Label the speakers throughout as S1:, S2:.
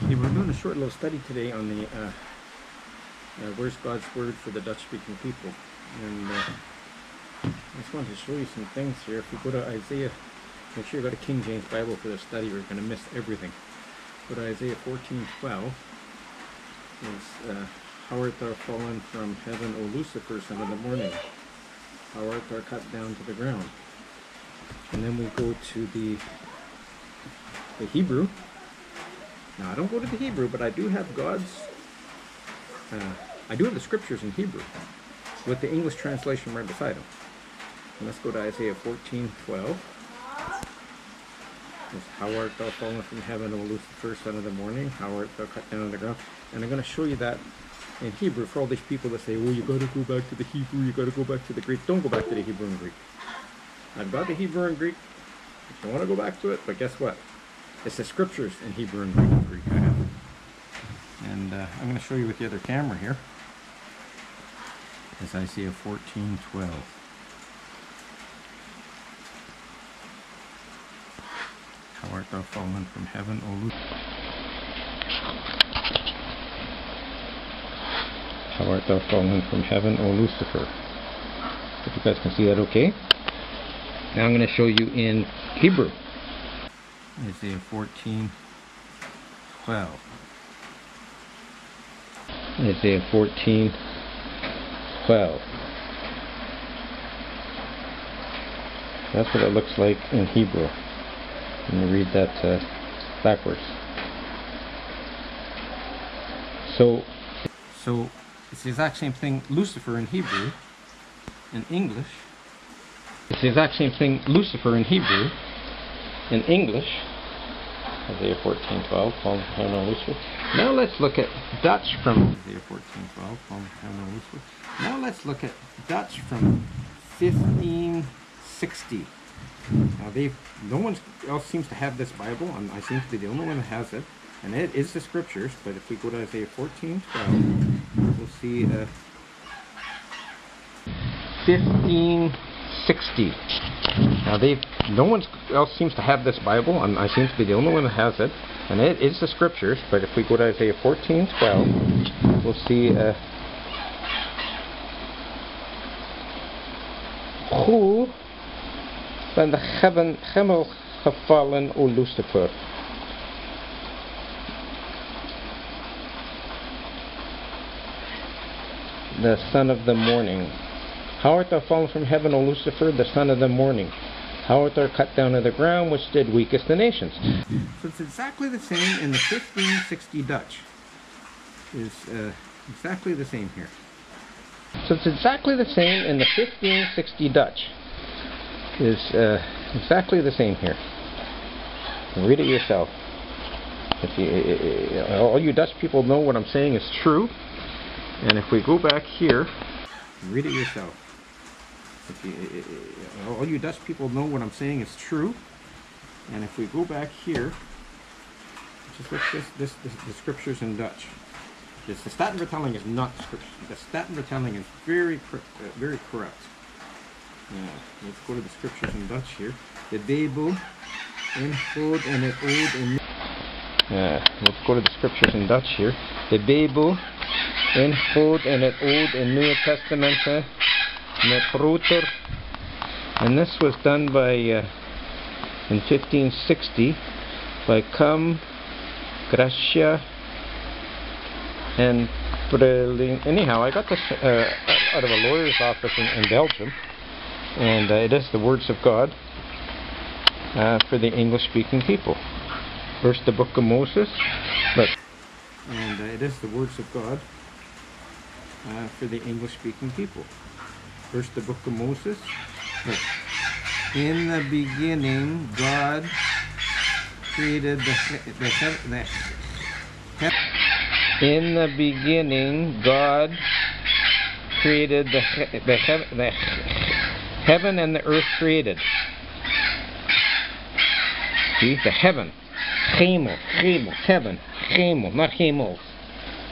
S1: Hey, we're doing a short little study today on the where's God's word for the Dutch-speaking people, and I just wanted to show you some things here. If we go to Isaiah, make sure you got a King James Bible for the study, or you're going to miss everything. Go to Isaiah 14:12. Is how art thou fallen from heaven, O Lucifer, son of the morning? How art thou cut down to the ground? And then we go to the Hebrew. Now, I don't go to the Hebrew, but I do have I do have the scriptures in Hebrew with the English translation right beside them. And let's go to Isaiah 14:12. How art thou fallen from heaven, O Lucifer, son of the morning? How art thou cut down to the ground? And I'm going to show you that in Hebrew for all these people that say, well, you got to go back to the Hebrew, you got to go back to the Greek. Don't go back to the Hebrew and Greek. I've got the Hebrew and Greek if you want to go back to it, but guess what? It's the scriptures in Hebrew and Greek I have. And I'm going to show you with the other camera here. It's Isaiah 14:12. How art thou fallen from heaven, O Lucifer? How art thou fallen from heaven, O Lucifer? If you guys can see that okay. Now I'm going to show you in Hebrew. Isaiah 14:12. Isaiah 14:12. That's what it looks like in Hebrew. Let me read that backwards. So it's the exact same thing, Lucifer in Hebrew, in English. It's the exact same thing, Lucifer in Hebrew, in English. Isaiah 14:12, fallen from heaven, O Lucifer. Now let's look at Dutch from Isaiah 14:12, fallen from heaven, O Lucifer. Now let's look at Dutch from 1560. Now no one else seems to have this Bible. I seem to be the only one that has it, and it is the scriptures. But if we go to Isaiah 14:12, we'll see 1560. Now no one else seems to have this Bible. I seem to be the only one that has it, and it is the scriptures. But if we go to Isaiah 14:12, we'll see who van de hemel gevallen, O Lucifer. The son of the morning. How art thou fallen from heaven, O Lucifer, the son of the morning? How art thou cut down to the ground, which did weakest the nations? So it's exactly the same in the 1560 Dutch. It's exactly the same here. So it's exactly the same in the 1560 Dutch. Is exactly the same here. Read it yourself. If all you Dutch people know what I'm saying is true, and if we go back here, read it yourself. All you Dutch people know what I'm saying is true, and if we go back here, just look this the scriptures in Dutch. The Statenvertaling is not the scripture. The Statenvertaling is very corrupt. Let's go to the scriptures in Dutch here. The Bijbel in Oud en het Oud en let's go to the scriptures in Dutch here. The Bijbel in Oud en het Oud en Nieuwe Testamenten met Ruther. And this was done by in 1560 by Com, Gracia, and Brelin. Anyhow, I got this out of a lawyer's office in Belgium. And it is the words of God for the English-speaking people. First, the Book of Moses, and it is the words of God for the English-speaking people. First, the Book of Moses. In the beginning, God created the heaven. In the beginning, God created the heaven and the earth created. See, the heaven. Hemel, heaven. Hemel, not hemels.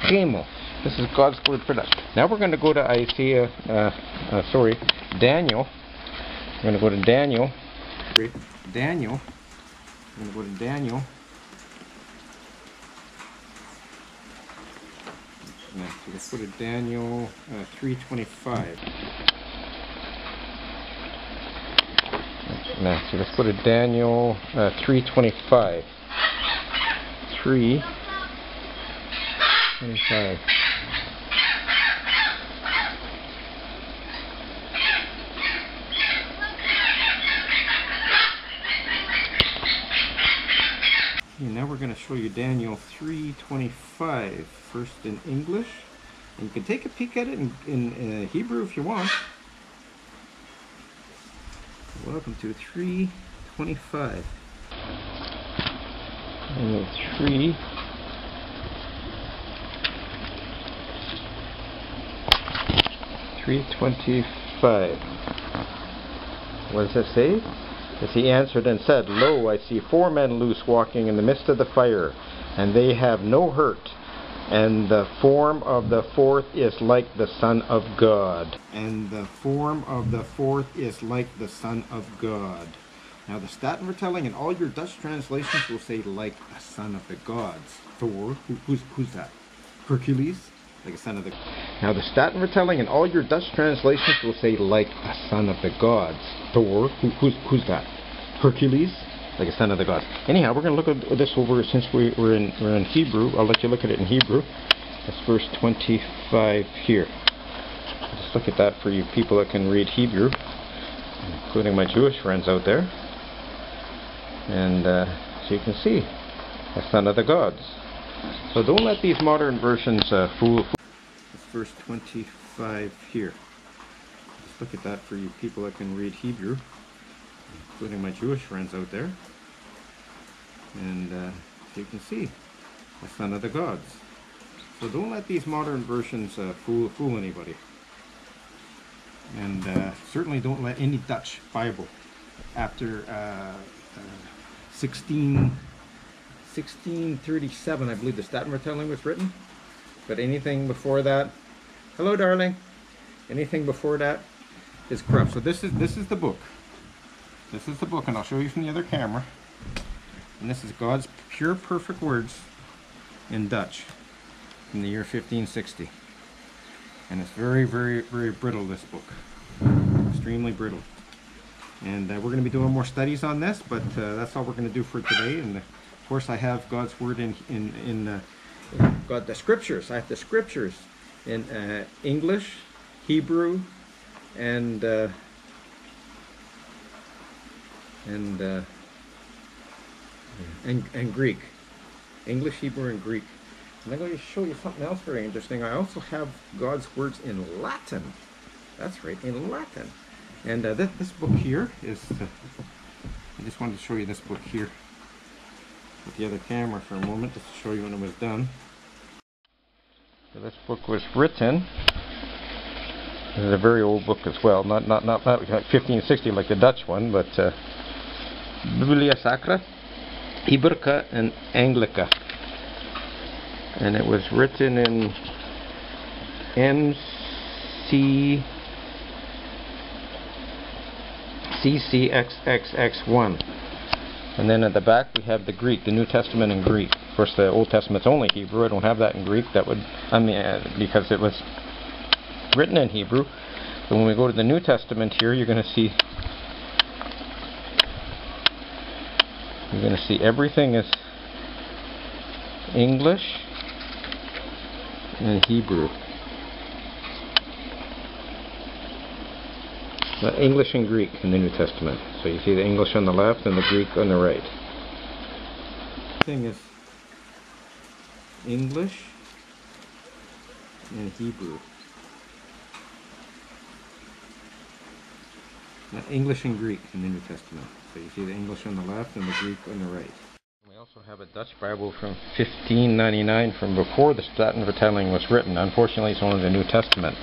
S1: Hemel. This is God's word for that. Now we're going to go to Daniel. We're going to go to Daniel. Daniel. We're going to go to Daniel Now, so let's go to Daniel 3:25. Now, so let's go to Daniel 3:25. 3:25. And now we're going to show you Daniel 3:25, first in English. And you can take a peek at it in Hebrew if you want. Welcome to 3:25. Daniel 3:25. What does it say? As he answered and said, Lo, I see 4 men loose walking in the midst of the fire, and they have no hurt. And the form of the fourth is like the Son of God. And the form of the fourth is like the Son of God. Now the Statenvertaling and all your Dutch translations will say like a son of the gods. Thor, who's that? Hercules? Like a son of the... Now the Statenvertaling and all your Dutch translations will say like a son of the gods. Thor, who's that? Hercules? Like a son of the gods. Anyhow, we're going to look at this over since we're in Hebrew. I'll let you look at it in Hebrew. That's verse 25 here. Just look at that for you people that can read Hebrew, including my Jewish friends out there. And so you can see, a son of the gods. So don't let these modern versions fool. That's verse 25 here. Just look at that for you people that can read Hebrew, including my Jewish friends out there. And so you can see, the son of the gods. So don't let these modern versions fool anybody. And certainly don't let any Dutch Bible after 1637, I believe the Statenvertaling was written. But anything before that, hello darling, anything before that is corrupt. So this is the book. This is the book, and I'll show you from the other camera. And this is God's pure, perfect words in Dutch in the year 1560. And it's very, very, very brittle, this book. Extremely brittle. And we're going to be doing more studies on this, but that's all we're going to do for today. And of course, I have God's word in God, the scriptures. I have the scriptures in English, Hebrew, and Greek. English, Hebrew, and Greek. And I'm going to show you something else very interesting. I also have God's words in Latin. That's right, in Latin. And this book here is, I just wanted to show you this book here with the other camera for a moment, just to show you when it was done. So this book was written, this is a very old book as well, not 1560 like the Dutch one, but Biblia Sacra, Hebreca and Anglica. And it was written in CCXXX1. And then at the back we have the Greek, the New Testament in Greek. Of course the Old Testament's only Hebrew. I don't have that in Greek. That would, because it was written in Hebrew. But when we go to the New Testament here, you're going to see everything is English and Hebrew. English and Greek in the New Testament. So you see the English on the left and the Greek on the right. Thing is English and Hebrew. English and Greek in the New Testament. So you see the English on the left and the Greek on the right. We also have a Dutch Bible from 1599, from before the Statenvertaling was written. Unfortunately, it's only the New Testament.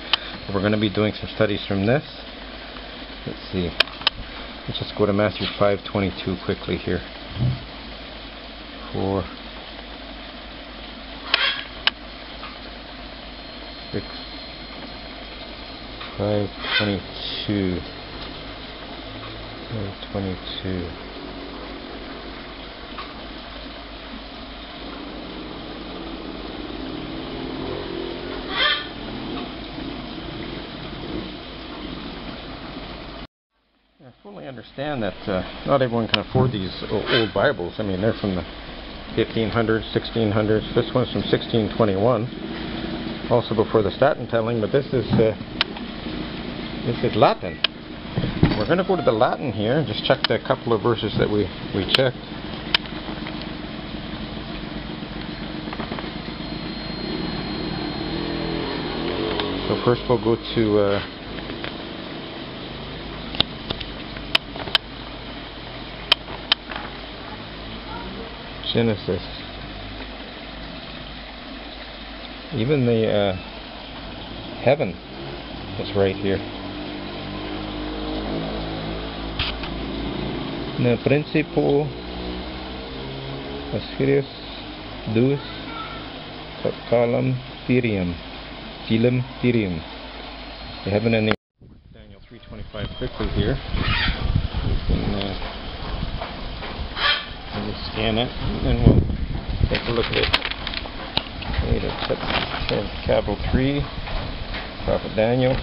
S1: We're going to be doing some studies from this. Let's see. Let's just go to Matthew 5:22 quickly here. 4, 6, 5:22. 5:22. I fully understand that not everyone can afford these old Bibles. I mean, they're from the 1500s, 1600s. This one's from 1621, also before the Staten telling. But this is Latin. We're going to go to the Latin here and just check the couple of verses that we checked. So first we'll go to Genesis. Even the heaven is right here. Ne principio Assyrius Deus Calam Therium Filum Therium. The heaven and the Daniel 3:25 quickly here. We'll scan it and then we'll take a look at it. Okay, that's capital 3, Prophet Daniel.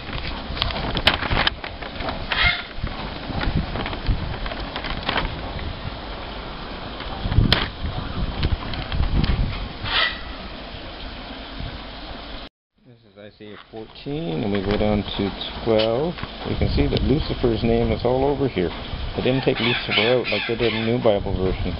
S1: This is Isaiah 14, and we go down to 12. You can see that Lucifer's name is all over here. They didn't take Lucifer out like they did in New Bible versions.